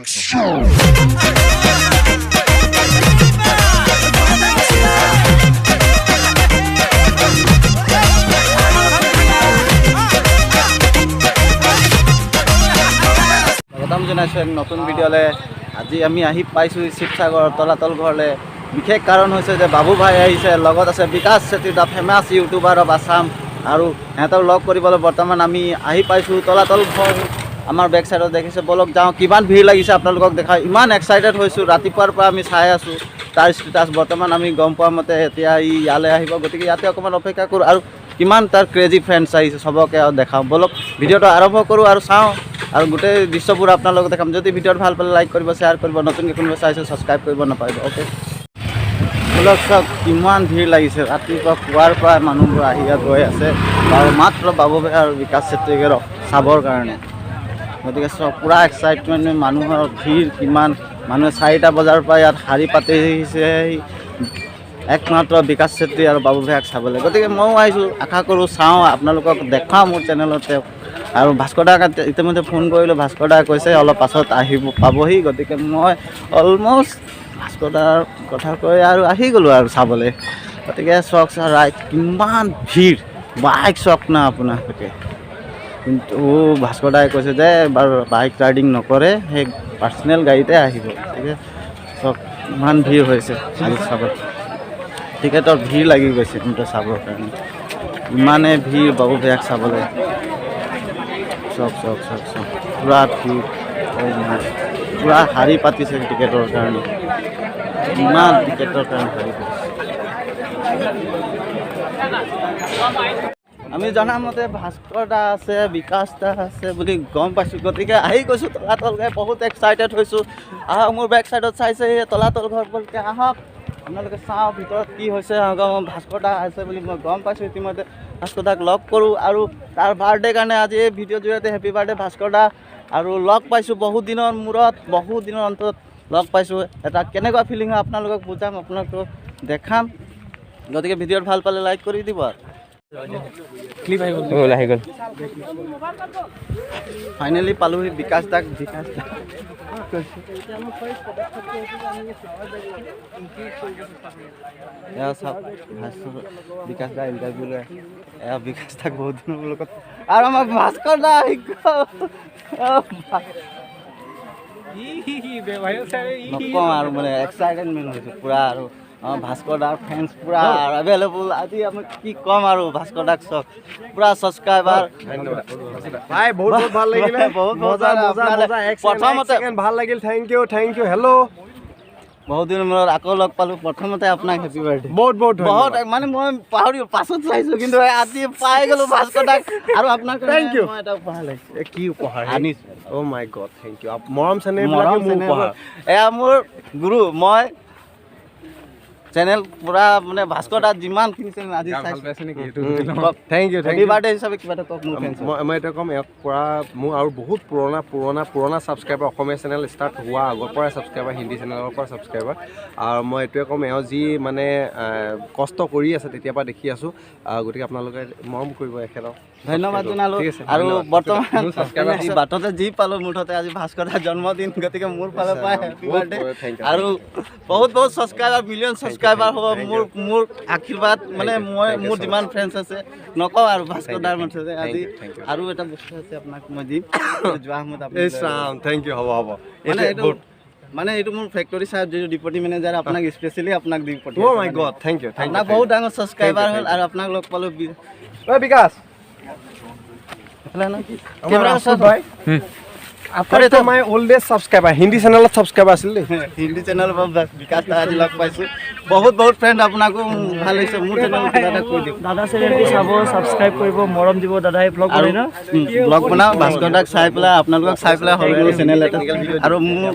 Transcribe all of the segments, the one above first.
স্বাগতম জনাইছোঁ এক নতুন ভিডিঅ'লৈ। আজি আমি আহি পাইছোঁ শিৱসাগৰ তলাতল ঘৰলৈ। বিশেষ কাৰণ হৈছে যে বাবু ভাই আহিছে, লগত আছে Bikash Chetri, the famous YouTuber of Assam. আৰু সিহঁতক লগ কৰিবলৈ বৰ্তমান আমি আহি পাইছোঁ তলাতল ঘৰ। আমাৰ বেক চাইডত দেখিছে, বলক যাওঁ। কিমান ভিৰ লাগিছে আপোনালোকক দেখাই, ইমান এক্সাইটেড হৈছোঁ। ৰাতিপুৱাৰ পৰা আমি চাই আছোঁ তাৰ ষ্টেটাছ। বৰ্তমান আমি গম পোৱা মতে এতিয়া ই ইয়ালৈ আহিব, গতিকে ইয়াতে অকণমান অপেক্ষা কৰোঁ। আৰু কিমান তাৰ ক্ৰেজি ফ্ৰেণ্ডছ আহিছে চবকে দেখাওঁ। বলক ভিডিঅ'টো আৰম্ভ কৰোঁ আৰু চাওঁ, আৰু গোটেই দৃশ্যবোৰ আপোনালোকক দেখাম। যদি ভিডিঅ'টো ভাল পালে লাইক কৰিব, শ্বেয়াৰ কৰিব, নতুনকৈ কোনোবা চাইছোঁ ছাবস্ক্ৰাইব কৰিব নাপাহৰিব। অ'কে, বলক চাওক কিমান ভিৰ লাগিছে। ৰাতিপুৱা পুৱাৰ পৰা মানুহবোৰ আহি গৈ আছে আৰু মাত্ৰ বাবু ভাই আৰু বিকাশ চেত্ৰীকে চাবৰ কাৰণে। গতিকে চব পূৰা এক্সাইটমেণ্ট, মানুহৰ ভিৰ কিমান। মানুহে 4টা বজাৰ পৰা ইয়াত শাৰী পাতি আহিছে একমাত্ৰ বিকাশ চেত্ৰী আৰু বাবু ভাইক চাবলৈ। গতিকে ময়ো আহিছোঁ, আশা কৰোঁ চাওঁ, আপোনালোকক দেখাওঁ মোৰ চেনেলতে। আৰু ভাস্কৰ দাক ইতিমধ্যে ফোন কৰিলোঁ, ভাস্কৰ দাই কৈছে অলপ পাছত আহিব পাবহি। গতিকে মই অলমষ্ট ভাস্কৰ দাৰ কথা কৈ আৰু আহি গ'লোঁ আৰু চাবলৈ। গতিকে চাওক ৰাইট কিমান ভিৰ, বাইক চাওক না আপোনালোকে। কিন্তু ভাস্কৰ দাই কৈছে যে বাৰু বাইক ৰাইডিং নকৰে, সেই পাৰ্চনেল গাড়ীতে আহিব। গতিকে চাওক ইমান ভিৰ হৈছে আজি চাব। টিকেটৰ ভিৰ লাগি গৈছে কিন্তু চাবৰ কাৰণে, ইমানেই ভিৰ বাবু ভাইক চাবলৈ। চক চক চক চক পূৰা ভিৰ, পূৰা শাৰী পাতিছে টিকেটৰ কাৰণে। ইমান টিকেটৰ কাৰণে শাৰী পাতিছে। আমি জনামতে ভাস্কৰ দা আছে, বিকাশ দা আছে বুলি গম পাইছোঁ। গতিকে আহি গৈছোঁ তলাতল ঘৰ, বহুত এক্সাইটেড হৈছোঁ। আহক মোৰ বেক চাইডত চাইছে তলাতল ঘৰ বলকে, আহক আপোনালোকে চাওঁ ভিতৰত কি হৈছে। ভাস্কৰ দা আছে বুলি মই গম পাইছোঁ ইতিমধ্যে। ভাস্কৰ দাক লগ কৰোঁ, আৰু তাৰ বাৰ্থডে কাৰণে আজি এই ভিডিঅ'ৰ জৰিয়তে হেপী বাৰ্থডে ভাস্কৰ দা। আৰু লগ পাইছোঁ বহুত দিনৰ মূৰত, বহুত দিনৰ অন্তত লগ পাইছোঁ। এটা কেনেকুৱা ফিলিং হয় আপোনালোকক বুজাম, আপোনালোকক দেখাম। গতিকে ভিডিঅ'ত ভাল পালে লাইক কৰি দিব। ফাইনেলি পালোহি বিকাশ দাক। বিকাশ দা বিকাশ দা ইণ্টাৰভিউ লৈ এয়া বিকাশ দাক বহুত দিনৰ লগত। আৰু আমাৰ ভাস্কৰ দা নকওঁ আৰু মানে এক্সাইটেডমেণ্ট হৈছোঁ পূৰা। আৰু আমাৰ ভাস্কৰ দাৰ ফেন্স পূৰা এভেইলেবল। আজি আমি কি ক'ম আৰু ভাস্কৰ দাক চক পূৰা ছাবস্ক্ৰাইবাৰ। ভাই বহুত বহুত ভাল লাগিলে, বহুত মজা মজা মজা। প্ৰথমতে ভাল লাগিল, thank you thank you. Hello', বহুত দিনৰ মূৰত আকৌ লগ পালোঁ। প্ৰথমতে আপোনাক হেপী বাৰ্থডে। বহুত বহুত বহুত মানে মই পাহৰি পাছত চাইছোঁ, কিন্তু আজি পাই গ'লোঁ ভাস্কৰ দাক। আৰু আপোনাক থেংক ইউ। মই এটা উপহাৰ লাগিছে। কি উপহাৰ আনিছোঁ? অ' মাই গড, থেংক ইউ। মৰম চেনেহ উপহাৰ। এয়া মোৰ গুৰু। মই চেনেল পূৰা মানে ভাস্কৰ দাত যিমানখিনি চেনেল আজি চাইছোঁ। থেংক ইউ হেপী বাৰ্থডে হিচাপে কিবা এটা কওক মোৰ ফেন্স। মই এতিয়া ক'ম, ইয়াক পৰা মোৰ আৰু বহুত পুৰণা ছাবস্ক্ৰাইবাৰ, অসমীয়া চেনেল ষ্টাৰ্ট হোৱা আগৰ পৰাই ছাবস্ক্ৰাইবাৰ, হিন্দী চেনেলৰ পৰা ছাবস্ক্ৰাইবাৰ। আৰু মই এইটোৱে ক'ম, এওঁ যি মানে কষ্ট কৰি আছে তেতিয়াৰ পৰা দেখি আছোঁ। গতিকে আপোনালোকে মৰম কৰিব এখেতক। ধন্যবাদ জনালোঁ। আৰু বৰ্তমান বাটতে যি পালোঁ, মুঠতে আজি ভাস্কৰ দাৰ জন্মদিন। গতিকে মোৰ ফালৰ পৰা হেপী বাৰ্থডে। আৰু বহুত বহুত ছাবস্ক্ৰাইবাৰ, মিলিয়ন ছাবস্ক্ৰাইবাৰ হ'ব। মোৰ আশীৰ্বাদ মানে মোৰ যিমান ফ্ৰেণ্ডছ আছে নকওঁ আৰু ভাস্কৰ দাৰ মুঠতে আজি। আৰু এটা বস্তু আছে আপোনাক মই দিম যোৱা সময়ত। Thank you. হ'ব মানে এইটো মোৰ ফেক্টৰী চাইড যিটো ডিপুটি মেনেজাৰ, আপোনাক স্পেচিয়েলি আপোনাক দি পঠিয়াম। Oh' my god, thank you. আপোনাক বহুত ডাঙৰ ছাবস্ক্ৰাইবাৰ হ'ল, আৰু আপোনাক লগ পালোঁ। ঐ বিকাশ, আপোনাৰ এইটো মাই অল্ডেষ্ট ছাবস্ক্ৰাইবাৰ, হিন্দী চেনেলত ছাবস্ক্ৰাইবাৰ আছিল দেই। হিন্দী চেনেলৰ পৰা বিকাশ দা আজি লগ পাইছোঁ। বহুত বহুত ফ্ৰেণ্ড, আপোনাকো ভাল লাগিছে। মোৰ চেনেল কিবা এটা কৈ দিওঁ। দাদা চেনেলটো চাব, ছাবস্ক্ৰাইব কৰিব, মৰম দিব। দাদাই ব্লগ কৰে ন, ব্লগ বনাওঁ। ভাস্কৰ দাক চাই পেলাই, আপোনালোকক চাই পেলাই সৰু সৰু চেনেল এটা। আৰু মোৰ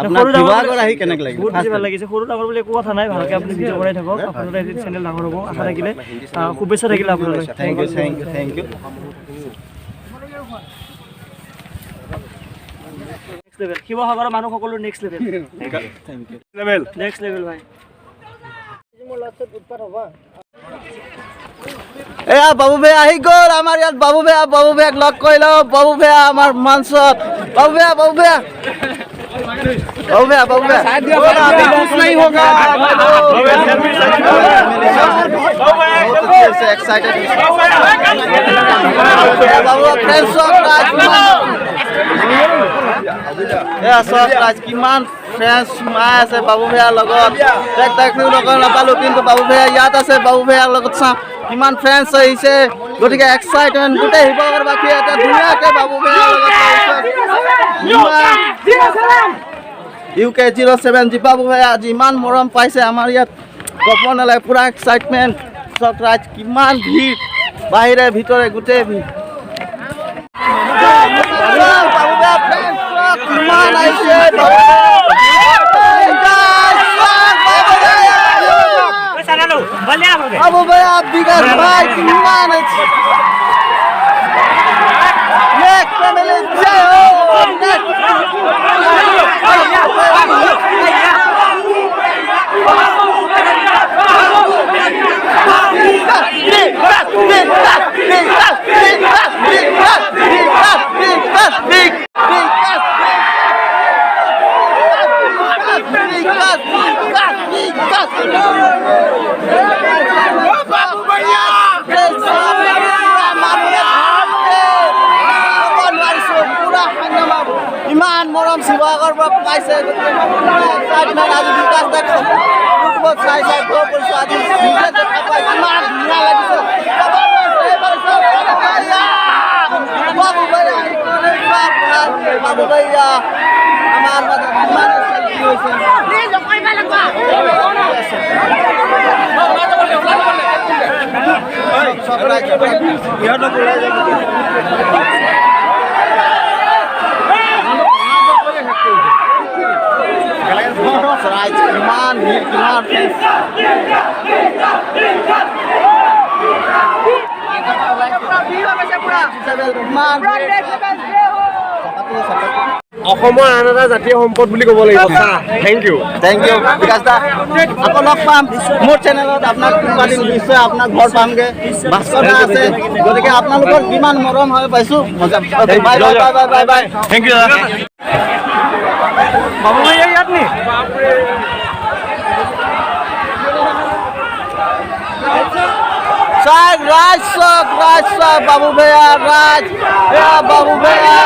আপোনাক শিৱসাগৰ আহি কেনেকৈ লাগিল? বহুত বেছি ভাল লাগিছে। সৰু ডাঙৰ বুলি একো কথা নাই, ভালকৈ আপুনি ভিডিঅ' বনাই থাকক। আপোনালোকৰ এদিন চেনেল ডাঙৰ হ'ব আশা থাকিলে, শুভেচ্ছা থাকিলে আপোনালোক। Thank you thank you thank you. শিৱসাগৰৰ মানুহ সকলো নেক্সট লেভেল। নেক্সট লেভেল ভাই। এয়া বাবু ভাই আহি গ'ল আমাৰ ইয়াত। বাবু ভাইক লগ কৰি লওঁ। বাবু ভাই আমাৰ মঞ্চত। বাবু ভাই बाबू भैया कुछ नहीं होगा बहुत एक्साइटेड बाबू ৰাজ কিমান ফ্ৰেন্স সোমাই আছে বাবু ভূঞাৰ লগত তাকো লগ নাপালোঁ কিন্তু বাবু ভূঞা ইয়াত আছে বাবু ভূঞাৰ লগত চাওঁ কিমান ফ্ৰেন্স আহিছে গতিকে এক্সাইটমেণ্ট গোটেই শিৱসাগৰবাসী এতিয়া ধুনীয়াকৈ বাবু ভূঞাৰ লগত UK07 বাবু ভূঞা আজি ইমান মৰম পাইছে আমাৰ ইয়াত ক'ব নালাগে পুৰা এক্সাইটমেণ্ট চক ৰাজ কিমান ভিৰ বাহিৰে ভিতৰে গোটেই ভিৰ বাবু ভূঞা ফ্ৰেন্স কিমান আহিছে বাবু ভূঞা বিকাশ ভাই কিমান আছে নেক্সট ফ্যামিলি জয় হো ইমান মৰম শিৱসাগৰৰ পৰা পাইছে আজি বিকাশ দেখোন ইউটিউবত চাই গৈ কৰিছোঁ আজি নিজে দেখা পাই ইমান ধুনীয়া লাগিছে বাবু ভূঞা আমাৰ মাজত ইমান হৈছে কিমান ভিৰ কিমান অসমৰ আন এটা জাতীয় সম্পদ বুলি ক'ব লাগিব থেংক ইউ বিকাশ দা আকৌ লগ পাম মোৰ চেনেলত আপোনাক কোনোবা দিন নিশ্চয় আপোনাৰ ঘৰ পামগৈ ভাস্কৰ দা আছে গতিকে আপোনালোকৰ কিমান মৰম হয় পাইছোঁ bye bye bye bye bye bye thank U বাবু ভূঞা ইয়াত নি রাজ বাবু ভূঞা রাজ বাবু ভূঞা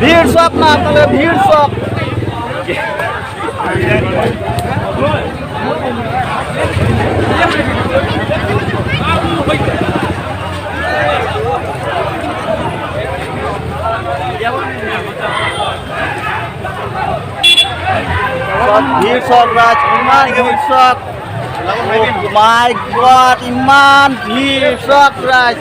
ভিড় সব না আপনাদের ভিড় সব ভিড় সব রাজ ইমান ভিড় সব মাই গড ইমান ভিড় সব রাজ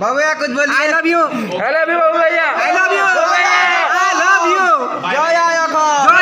बाबू भैया कुछ बोलिए आई लव यू बाबू भैया आई लव यू जय